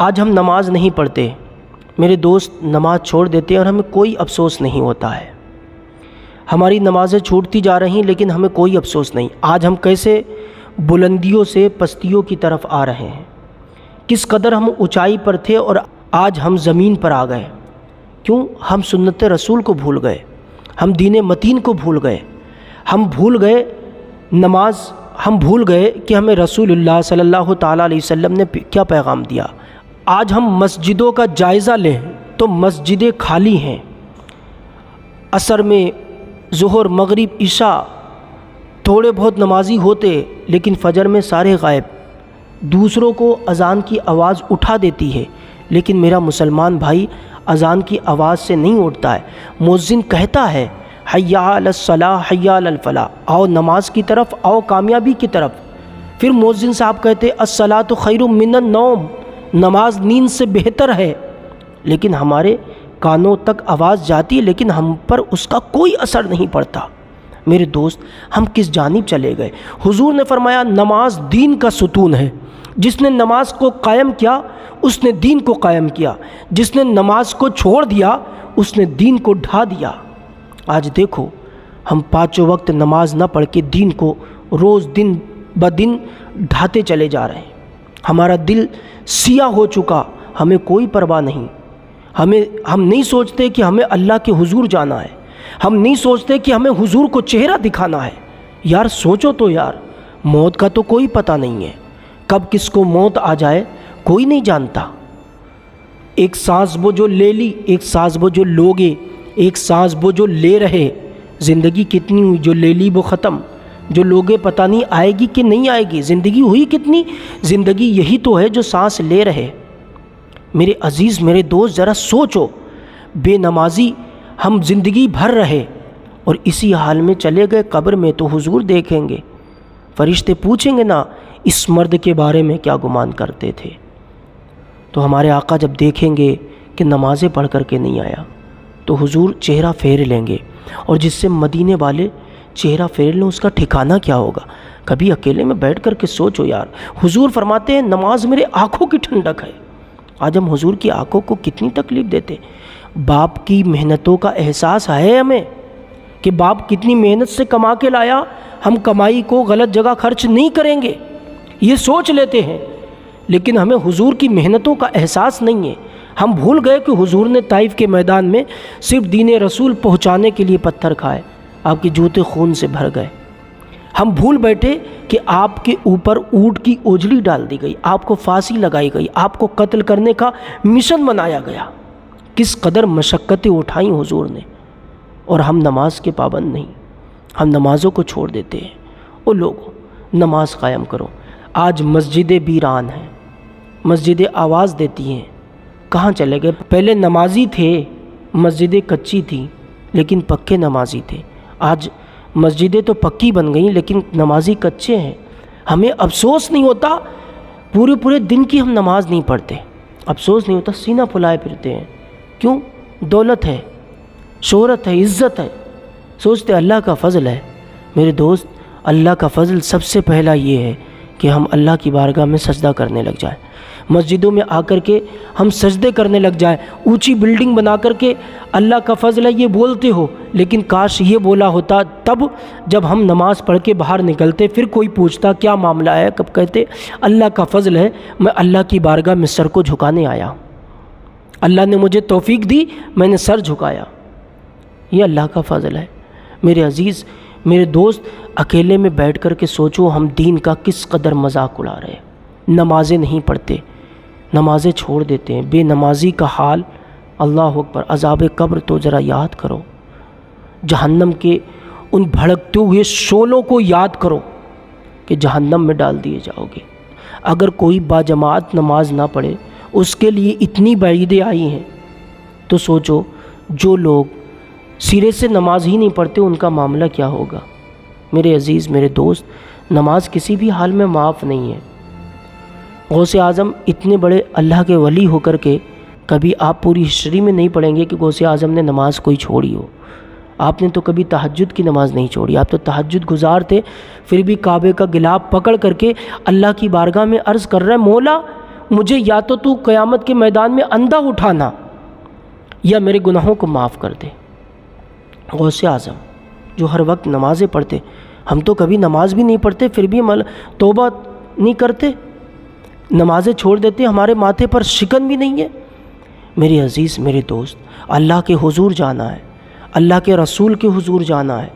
آج ہم نماز نہیں پڑھتے، میرے دوست نماز چھوڑ دیتے ہیں اور ہمیں کوئی افسوس نہیں ہوتا ہے۔ ہماری نمازیں چھوٹتی جا رہی ہیں لیکن ہمیں کوئی افسوس نہیں۔ آج ہم کیسے بلندیوں سے پستیوں کی طرف آ رہے ہیں، کس قدر ہم اونچائی پر تھے اور آج ہم زمین پر آ گئے۔ کیوں؟ ہم سنت رسول کو بھول گئے، ہم دین متین کو بھول گئے، ہم بھول گئے نماز، ہم بھول گئے کہ ہمیں رسول اللہ صلی اللہ تعالیٰ علیہ وسلم نے کیا پیغام دیا۔ آج ہم مسجدوں کا جائزہ لیں تو مسجدیں خالی ہیں، عصر میں ظہر مغرب عشاء تھوڑے بہت نمازی ہوتے لیکن فجر میں سارے غائب۔ دوسروں کو اذان کی آواز اٹھا دیتی ہے لیکن میرا مسلمان بھائی اذان کی آواز سے نہیں اٹھتا ہے۔ مؤذن کہتا ہے حی علی الصلاۃ حی علی الفلاح، آؤ نماز کی طرف، آؤ کامیابی کی طرف۔ پھر مؤذن صاحب کہتے الصلاۃ خیر من النوم، نماز نیند سے بہتر ہے، لیکن ہمارے کانوں تک آواز جاتی ہے لیکن ہم پر اس کا کوئی اثر نہیں پڑتا۔ میرے دوست، ہم کس جانب چلے گئے؟ حضور نے فرمایا نماز دین کا ستون ہے، جس نے نماز کو قائم کیا اس نے دین کو قائم کیا، جس نے نماز کو چھوڑ دیا اس نے دین کو ڈھا دیا۔ آج دیکھو ہم پانچوں وقت نماز نہ پڑھ کے دین کو روز دن بدن ڈھاتے چلے جا رہے ہیں۔ ہمارا دل سیاہ ہو چکا، ہمیں کوئی پرواہ نہیں۔ ہم نہیں سوچتے کہ ہمیں اللہ کے حضور جانا ہے، ہم نہیں سوچتے کہ ہمیں حضور کو چہرہ دکھانا ہے۔ یار سوچو تو یار، موت کا تو کوئی پتہ نہیں ہے، کب کس کو موت آ جائے کوئی نہیں جانتا۔ ایک سانس وہ جو لے لی، ایک سانس وہ جو لوگے، ایک سانس وہ جو لے رہے، زندگی کتنی ہوئی جو لے لی وہ ختم، جو لوگے پتہ نہیں آئے گی کہ نہیں آئے گی۔ زندگی ہوئی کتنی؟ زندگی یہی تو ہے جو سانس لے رہے۔ میرے عزیز، میرے دوست، ذرا سوچو، بے نمازی ہم زندگی بھر رہے اور اسی حال میں چلے گئے قبر میں تو حضور دیکھیں گے، فرشتے پوچھیں گے نا اس مرد کے بارے میں کیا گمان کرتے تھے۔ تو ہمارے آقا جب دیکھیں گے کہ نمازیں پڑھ کر کے نہیں آیا تو حضور چہرہ پھیر لیں گے، اور جس سے مدینے والے چہرہ پھیر لیں اس کا ٹھکانہ کیا ہوگا؟ کبھی اکیلے میں بیٹھ کر کے سوچو یار۔ حضور فرماتے ہیں نماز میرے آنکھوں کی ٹھنڈک ہے۔ آج ہم حضور کی آنکھوں کو کتنی تکلیف دیتے۔ باپ کی محنتوں کا احساس ہے ہمیں کہ باپ کتنی محنت سے کما کے لایا، ہم کمائی کو غلط جگہ خرچ نہیں کریں گے، یہ سوچ لیتے ہیں، لیکن ہمیں حضور کی محنتوں کا احساس نہیں ہے۔ ہم بھول گئے کہ حضور نے طائف کے میدان میں صرف دین رسول پہنچانے کے لیے پتھر کھائے، آپ کے جوتے خون سے بھر گئے۔ ہم بھول بیٹھے کہ آپ کے اوپر اونٹ کی اوجڑی ڈال دی گئی، آپ کو پھانسی لگائی گئی، آپ کو قتل کرنے کا مشن بنایا گیا۔ کس قدر مشقتیں اٹھائیں حضور نے، اور ہم نماز کے پابند نہیں، ہم نمازوں کو چھوڑ دیتے ہیں۔ او لوگوں، نماز قائم کرو۔ آج مسجدیں ویران ہیں، مسجدیں آواز دیتی ہیں، کہاں چلے گئے؟ پہلے نمازی تھے، مسجدیں کچی تھیں لیکن پکے نمازی تھے۔ آج مسجدیں تو پکی بن گئیں لیکن نمازی کچے ہیں۔ ہمیں افسوس نہیں ہوتا، پورے دن کی ہم نماز نہیں پڑھتے، افسوس نہیں ہوتا، سینہ پھلائے پھرتے ہیں۔ کیوں؟ دولت ہے، شہرت ہے، عزت ہے، سوچتے اللہ کا فضل ہے۔ میرے دوست، اللہ کا فضل سب سے پہلا یہ ہے کہ ہم اللہ کی بارگاہ میں سجدہ کرنے لگ جائیں، مسجدوں میں آ کر کے ہم سجدے کرنے لگ جائیں۔ اونچی بلڈنگ بنا کر کے اللہ کا فضل ہے یہ بولتے ہو، لیکن کاش یہ بولا ہوتا تب جب ہم نماز پڑھ کے باہر نکلتے، پھر کوئی پوچھتا کیا معاملہ ہے، کب کہتے اللہ کا فضل ہے، میں اللہ کی بارگاہ میں سر کو جھکانے آیا، اللہ نے مجھے توفیق دی، میں نے سر جھکایا۔ یہ اللہ کا فضل ہے۔ میرے عزیز، میرے دوست، اکیلے میں بیٹھ کر کے سوچو ہم دین کا کس قدر مذاق اڑا رہے ہیں۔ نمازیں نہیں پڑھتے، نمازیں چھوڑ دیتے ہیں۔ بے نمازی کا حال، اللہ اکبر، عذاب قبر تو ذرا یاد کرو، جہنم کے ان بھڑکتے ہوئے شعلوں کو یاد کرو کہ جہنم میں ڈال دیے جاؤ گے۔ اگر کوئی باجماعت نماز نہ پڑھے، اس کے لیے اتنی وعیدیں آئی ہیں، تو سوچو جو لوگ سرے سے نماز ہی نہیں پڑھتے ان کا معاملہ کیا ہوگا۔ میرے عزیز، میرے دوست، نماز کسی بھی حال میں معاف نہیں ہے۔ غوث اعظم اتنے بڑے اللہ کے ولی ہو کر کے کبھی آپ پوری ہسٹری میں نہیں پڑھیں گے کہ غوث اعظم نے نماز کوئی چھوڑی ہو۔ آپ نے تو کبھی تہجد کی نماز نہیں چھوڑی، آپ تو تہجد گزار تھے، پھر بھی کعبے کا گلاف پکڑ کر کے اللہ کی بارگاہ میں عرض کر رہے ہیں مولا مجھے یا تو قیامت کے میدان میں اندھا اٹھانا یا میرے گناہوں کو معاف کر دے۔ غوث اعظم جو ہر وقت نمازیں پڑھتے، ہم تو کبھی نماز بھی نہیں پڑھتے پھر بھی توبہ نہیں کرتے، نمازیں چھوڑ دیتے، ہمارے ماتھے پر شکن بھی نہیں ہے۔ میرے عزیز، میرے دوست، اللہ کے حضور جانا ہے، اللہ کے رسول کے حضور جانا ہے،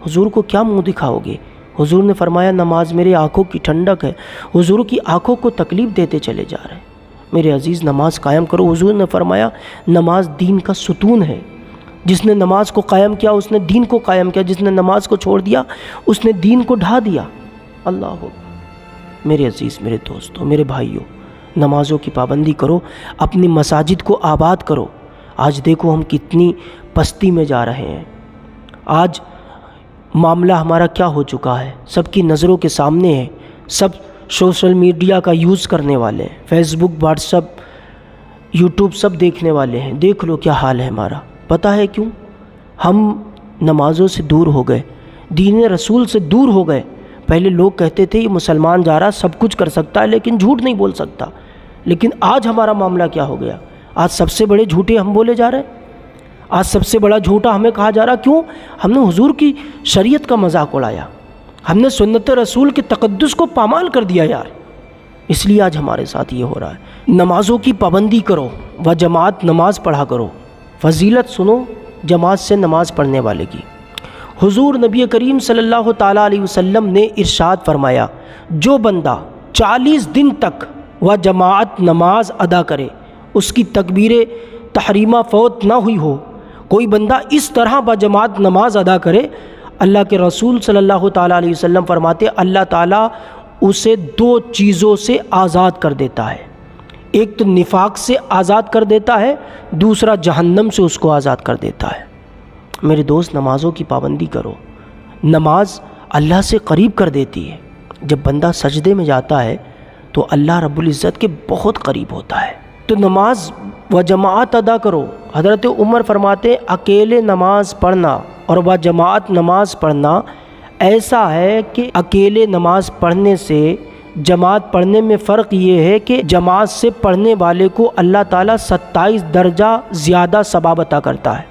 حضور کو کیا منہ دکھاؤ گے؟ حضور نے فرمایا نماز میرے آنکھوں کی ٹھنڈک ہے، حضور کی آنکھوں کو تکلیف دیتے چلے جا رہے ہیں۔ میرے عزیز، نماز قائم کرو۔ حضور نے فرمایا نماز دین کا ستون ہے، جس نے نماز کو قائم کیا اس نے دین کو قائم کیا، جس نے نماز کو چھوڑ دیا اس نے دین کو ڈھا دیا۔ اللہ اکبر۔ میرے عزیز، میرے دوستوں، میرے بھائیوں، نمازوں کی پابندی کرو، اپنی مساجد کو آباد کرو۔ آج دیکھو ہم کتنی پستی میں جا رہے ہیں، آج معاملہ ہمارا کیا ہو چکا ہے، سب کی نظروں کے سامنے ہے، سب سوشل میڈیا کا یوز کرنے والے ہیں، فیس بک، واٹس ایپ، یوٹیوب سب دیکھنے والے ہیں۔ دیکھ لو کیا حال ہے ہمارا۔ پتہ ہے کیوں؟ ہم نمازوں سے دور ہو گئے، دین رسول سے دور ہو گئے۔ پہلے لوگ کہتے تھے یہ مسلمان جا رہا سب کچھ کر سکتا ہے لیکن جھوٹ نہیں بول سکتا، لیکن آج ہمارا معاملہ کیا ہو گیا؟ آج سب سے بڑے جھوٹے ہم بولے جا رہے ہیں، آج سب سے بڑا جھوٹا ہمیں کہا جا رہا۔ کیوں؟ ہم نے حضور کی شریعت کا مذاق اڑایا، ہم نے سنت رسول کے تقدس کو پامال کر دیا یار، اس لیے آج ہمارے ساتھ یہ ہو رہا ہے۔ نمازوں کی پابندی کرو و جماعت نماز پڑھا کرو۔ فضیلت سنو جماعت سے نماز پڑھنے والے کی۔ حضور نبی کریم صلی اللہ تعالیٰ علیہ وسلم نے ارشاد فرمایا، جو بندہ 40 دن تک و جماعت نماز ادا کرے، اس کی تکبیر تحریمہ فوت نہ ہوئی ہو، کوئی بندہ اس طرح با جماعت نماز ادا کرے، اللہ کے رسول صلی اللہ تعالیٰ علیہ وسلم فرماتے اللہ تعالیٰ اسے 2 چیزوں سے آزاد کر دیتا ہے، ایک تو نفاق سے آزاد کر دیتا ہے، دوسرا جہنم سے اس کو آزاد کر دیتا ہے۔ میرے دوست، نمازوں کی پابندی کرو، نماز اللہ سے قریب کر دیتی ہے۔ جب بندہ سجدے میں جاتا ہے تو اللہ رب العزت کے بہت قریب ہوتا ہے۔ تو نماز و جماعت ادا کرو۔ حضرت عمر فرماتے اکیلے نماز پڑھنا اور و جماعت نماز پڑھنا ایسا ہے کہ اکیلے نماز پڑھنے سے جماعت پڑھنے میں فرق یہ ہے کہ جماعت سے پڑھنے والے کو اللہ تعالیٰ 27 درجہ زیادہ ثواب عطا کرتا ہے،